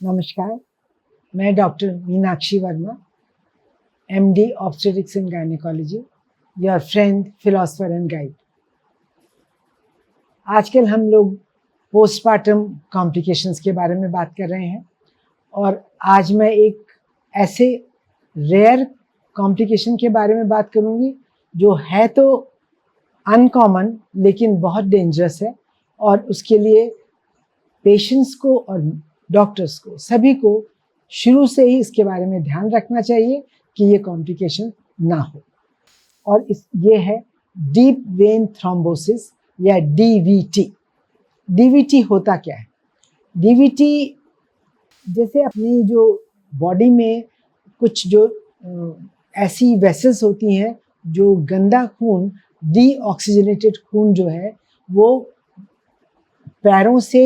नमस्कार, मैं doctor Meenakshi Verma, MD obstetrics and gynaecology, your friend, philosopher and guide. आजकल हम लोग पोस्टपार्टम कॉम्प्लिकेशंस के बारे में बात कर रहे हैं और आज मैं एक ऐसे रेयर कॉम्प्लिकेशन के बारे में बात करूंगी जो है तो अनकॉमन लेकिन बहुत डेंजरस है और उसके लिए पेशेंट्स को और डॉक्टर्स को सभी को शुरू से ही इसके बारे में ध्यान रखना चाहिए कि ये कॉम्प्लिकेशन ना हो। और ये है डीप वेन थ्रोम्बोसिस या डीवीटी। डीवीटी होता क्या है? डीवीटी जैसे अपनी जो बॉडी में कुछ जो ऐसी वेसल्स होती हैं जो गंदा खून, डीऑक्सीजनेटेड खून जो है वो पैरों से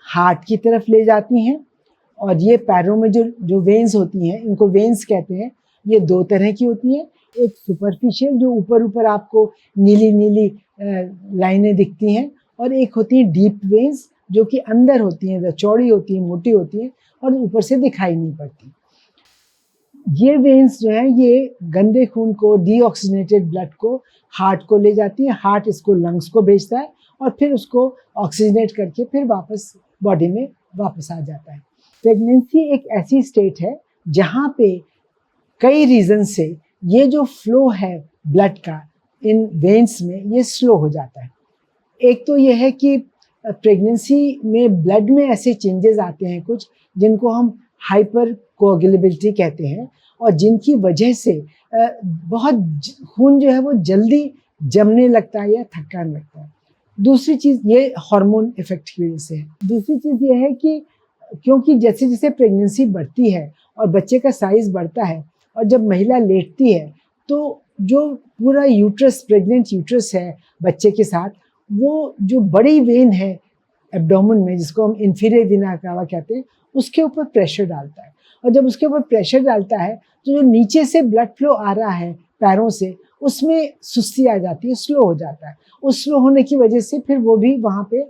हार्ट की तरफ ले जाती हैं। और ये पैरों में जो वेन्स होती हैं, इनको वेन्स कहते हैं। ये दो तरह की होती हैं, एक सुपरफिशियल जो ऊपर ऊपर आपको नीली नीली लाइनें दिखती हैं, और एक होती है डीप वेन्स जो कि अंदर होती हैं, चौड़ी होती हैं, मोटी होती हैं और ऊपर से दिखाई नहीं पड़ती। ये वेन्स जो है ये गंदे खून को, डीऑक्सीजनेटेड ब्लड को हार्ट को ले जाती है। हार्ट इसको लंग्स को भेजता है और फिर उसको ऑक्सीजनेट करके फिर वापस बॉडी में वापस आ जाता है। प्रेगनेंसी एक ऐसी स्टेट है जहाँ पे कई रीज़न से ये जो फ्लो है ब्लड का इन वेन्स में ये स्लो हो जाता है। एक तो ये है कि प्रेगनेंसी में ब्लड में ऐसे चेंजेस आते हैं कुछ जिनको हम हाइपर कोएगुलेबिलिटी कहते हैं और जिनकी वजह से बहुत खून जो है वो जल्दी जमने लगता है या थकान लगता है। दूसरी चीज़ ये हार्मोन इफेक्ट की वजह से है। दूसरी चीज़ ये है कि क्योंकि जैसे जैसे प्रेगनेंसी बढ़ती है और बच्चे का साइज़ बढ़ता है और जब महिला लेटती है तो जो पूरा यूट्रस, प्रेग्नेंट यूट्रस है बच्चे के साथ, वो जो बड़ी वेन है एब्डोमेन में जिसको हम इंफीरियर वेना कावा कहते हैं, उसके ऊपर प्रेशर डालता है। और जब उसके ऊपर प्रेशर डालता है तो जो नीचे से ब्लड फ्लो आ रहा है पैरों से, उसमें सुस्ती आ जाती है, स्लो हो जाता है। उस स्लो होने की वजह से फिर वो भी वहाँ पे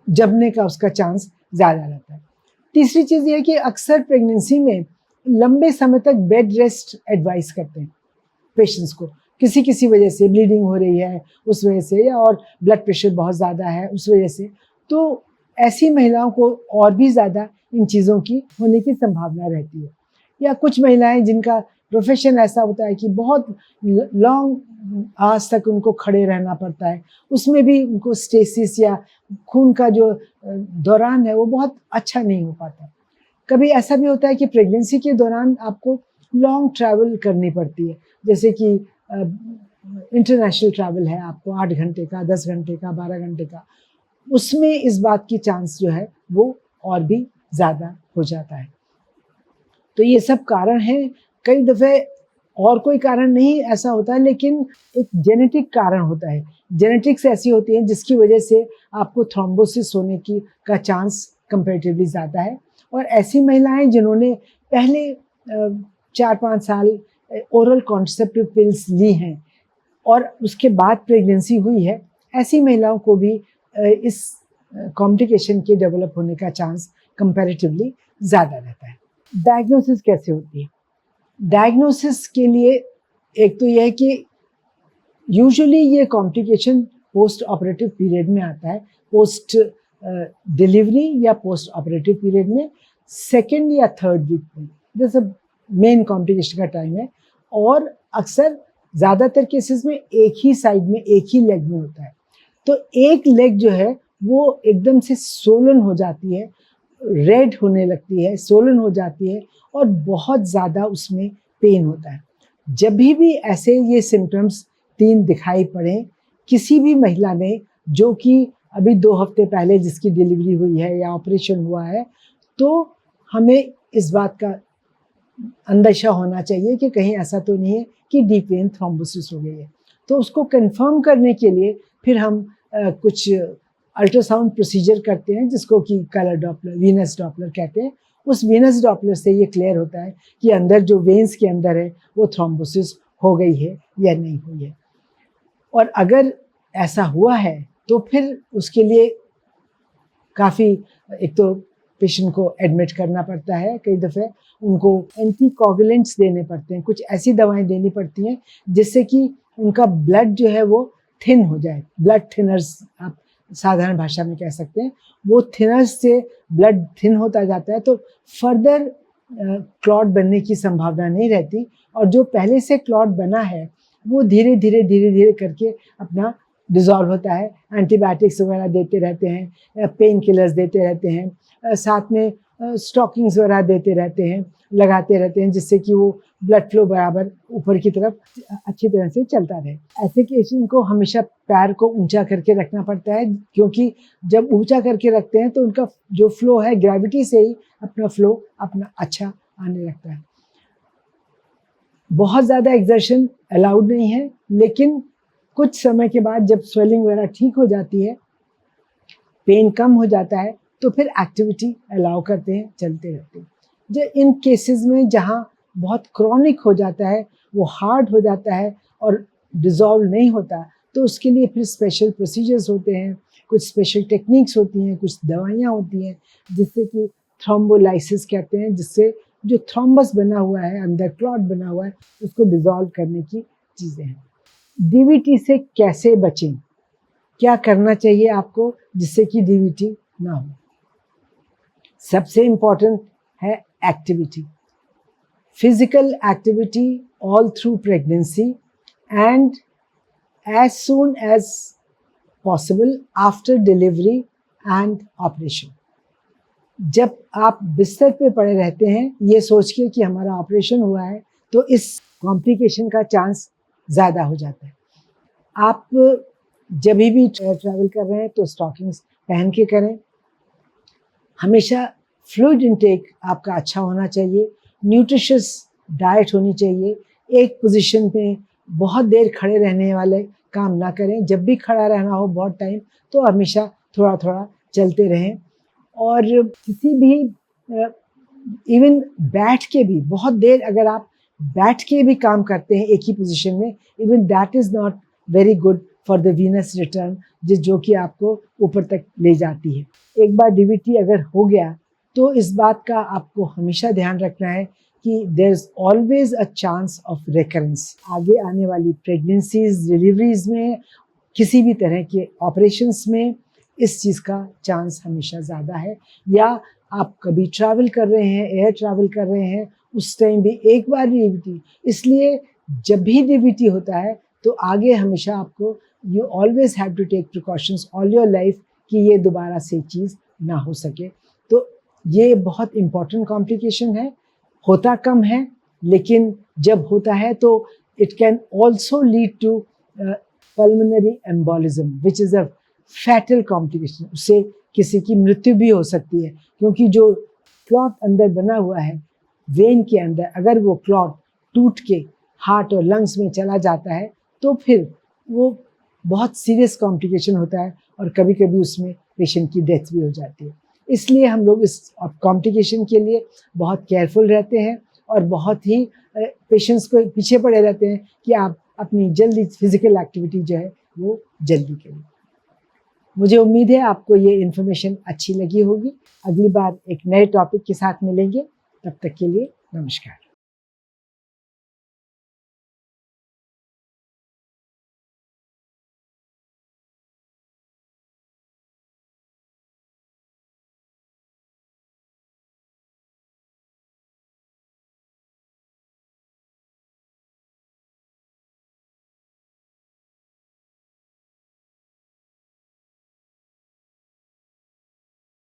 जमने का उसका चांस ज़्यादा रहता है। तीसरी चीज़ ये है कि अक्सर प्रेगनेंसी में लंबे समय तक बेड रेस्ट एडवाइस करते हैं पेशेंट्स को, किसी किसी वजह से ब्लीडिंग हो रही है उस वजह से, या और ब्लड प्रेशर बहुत ज़्यादा है उस वजह से। तो ऐसी महिलाओं को और भी ज़्यादा इन चीज़ों की होने की संभावना रहती है। या कुछ महिलाएं जिनका प्रोफेशन ऐसा होता है कि बहुत लॉन्ग आवर्स तक उनको खड़े रहना पड़ता है, उसमें भी उनको स्टेसिस या खून का जो दौरान है वो बहुत अच्छा नहीं हो पाता। कभी ऐसा भी होता है कि प्रेगनेंसी के दौरान आपको लॉन्ग ट्रैवल करनी पड़ती है, जैसे कि इंटरनेशनल ट्रैवल है आपको 8 घंटे का, 10 घंटे का, 12 घंटे का, उसमें इस बात की चांस जो है वो और भी ज़्यादा हो जाता है। तो ये सब कारण हैं। कई दफ़े और कोई कारण नहीं ऐसा होता है, लेकिन एक जेनेटिक कारण होता है। जेनेटिक्स ऐसी होती है जिसकी वजह से आपको थ्रोम्बोसिस होने की का चांस कंपैरेटिवली ज़्यादा है। और ऐसी महिलाएं जिन्होंने पहले 4-5 साल ओरल कॉन्ट्रासेप्टिव पिल्स ली हैं और उसके बाद प्रेगनेंसी हुई है, ऐसी महिलाओं को भी इस कॉम्प्लिकेशन के डेवलप होने का चांस कंपैरेटिवली ज़्यादा रहता है। डायग्नोसिस कैसे होती है? डायग्नोसिस के लिए एक तो यह है कि यूजुअली ये कॉम्प्लिकेशन पोस्ट ऑपरेटिव पीरियड में आता है, पोस्ट डिलीवरी या पोस्ट ऑपरेटिव पीरियड में, सेकेंड या थर्ड वीक में, जैसे मेन कॉम्प्लिकेशन का टाइम है। और अक्सर ज़्यादातर केसेस में एक ही साइड में, एक ही लेग में होता है। तो एक लेग जो है वो एकदम से सोलन हो जाती है, रेड होने लगती है, सोलन हो जाती है और बहुत ज़्यादा उसमें पेन होता है। जब भी ऐसे ये सिम्टम्स 3 दिखाई पड़े किसी भी महिला में जो कि अभी 2 हफ्ते पहले जिसकी डिलीवरी हुई है या ऑपरेशन हुआ है, तो हमें इस बात का अंदेशा होना चाहिए कि कहीं ऐसा तो नहीं है कि डीप वेन थ्रोम्बोसिस हो गई है। तो उसको कंफर्म करने के लिए फिर हम कुछ अल्ट्रासाउंड प्रोसीजर करते हैं जिसको कि कलर डॉपलर, वीनस डॉपलर कहते हैं। उस वीनस डॉपलर से ये क्लियर होता है कि अंदर जो वेन्स के अंदर है वो थ्रोम्बोसिस हो गई है या नहीं हुई है। और अगर ऐसा हुआ है तो फिर उसके लिए काफ़ी, एक तो पेशेंट को एडमिट करना पड़ता है, कई दफ़े उनको एंटीकोगुलेंट्स देने पड़ते हैं, कुछ ऐसी दवाएं देनी पड़ती हैं जिससे कि उनका ब्लड जो है वो थिन हो जाए। ब्लड थिनर्स आप साधारण भाषा में कह सकते हैं। वो थिनर्स से ब्लड थिन होता जाता है तो फर्दर क्लॉट बनने की संभावना नहीं रहती, और जो पहले से क्लॉट बना है वो धीरे धीरे करके अपना डिज़ोल्व होता है। एंटीबायोटिक्स वगैरह देते रहते हैं, पेन किलर्स देते रहते हैं, साथ में स्टॉकिंग्स वगैरह देते रहते हैं, लगाते रहते हैं, जिससे कि वो ब्लड फ्लो बराबर ऊपर की तरफ अच्छी तरह से चलता रहे। ऐसे पेशेंट को हमेशा पैर को ऊंचा करके रखना पड़ता है, क्योंकि जब ऊंचा करके रखते हैं तो उनका जो फ्लो है ग्रेविटी से ही अपना फ्लो अपना अच्छा आने लगता है। बहुत ज़्यादा एक्सर्शन अलाउड नहीं है, लेकिन कुछ समय के बाद जब स्वेलिंग वगैरह ठीक हो जाती है, पेन कम हो जाता है, तो फिर एक्टिविटी अलाउ करते हैं, चलते रहते हैं। जो इन केसेस में जहाँ बहुत क्रॉनिक हो जाता है, वो हार्ड हो जाता है और डिज़ोल्व नहीं होता, तो उसके लिए फिर स्पेशल प्रोसीजर्स होते हैं, कुछ स्पेशल टेक्निक्स होती हैं, कुछ दवाइयाँ होती हैं, जिससे कि थ्रोम्बोलाइसिस कहते हैं, जिससे जो थ्रोम्बस बना हुआ है, अंदर क्लॉट बना हुआ है, उसको डिज़ोल्व करने की चीज़ें हैं। डीवीटी से कैसे बचें? क्या करना चाहिए आपको जिससे कि डीवीटी ना हो? सबसे इम्पोर्टेंट है activity, physical activity all through pregnancy and as soon as possible after delivery and operation. जब आप बिस्तर पे पड़े रहते हैं ये सोच के कि हमारा ऑपरेशन हुआ है, तो इस कॉम्प्लिकेशन का चांस ज़्यादा हो जाता है। आप जब भी ट्रैवल कर रहे हैं तो स्टॉकिंग्स पहन के करें। हमेशा फ्लूइड इंटेक आपका अच्छा होना चाहिए, न्यूट्रिशियस डाइट होनी चाहिए। एक पोजीशन पे बहुत देर खड़े रहने वाले काम ना करें। जब भी खड़ा रहना हो बहुत टाइम, तो हमेशा थोड़ा थोड़ा चलते रहें। और किसी भी इवन बैठ के भी बहुत देर अगर आप बैठ के भी काम करते हैं एक ही पोजीशन में, even that is not very good for the venous return, जो कि आपको ऊपर तक ले जाती है। एक बार डीवीटी अगर हो गया तो इस बात का आपको हमेशा ध्यान रखना है कि there is always a chance of recurrence. आगे आने वाली प्रेगनेंसीज, डिलीवरीज में, किसी भी तरह के ऑपरेशंस में इस चीज़ का चांस हमेशा ज़्यादा है। या आप कभी ट्रैवल कर रहे हैं, एयर ट्रैवल कर रहे हैं, उस टाइम भी एक बार डीवीटी, इसलिए जब भी डीवीटी होता है तो आगे हमेशा आपको you always have to take precautions all your life कि ये दोबारा से चीज़ ना हो सके। तो ये बहुत इम्पॉर्टेंट कॉम्प्लिकेशन है, होता कम है, लेकिन जब होता है तो it can also lead to pulmonary embolism which is a fatal complication. उससे किसी की मृत्यु भी हो सकती है, क्योंकि जो क्लॉट अंदर बना हुआ है वेन के अंदर, अगर वो क्लॉट टूट के हार्ट और लंग्स में चला जाता है तो फिर वो बहुत सीरियस कॉम्प्लिकेशन होता है और कभी कभी उसमें पेशेंट की डेथ भी हो जाती है। इसलिए हम लोग इस कॉम्प्लिकेशन के लिए बहुत केयरफुल रहते हैं और बहुत ही पेशेंट्स को पीछे पड़े रहते हैं कि आप अपनी जल्दी फिजिकल एक्टिविटी जो है वो जल्दी करें। मुझे उम्मीद है आपको ये इन्फॉर्मेशन अच्छी लगी होगी। अगली बार एक नए टॉपिक के साथ मिलेंगे, तब तक के लिए नमस्कार।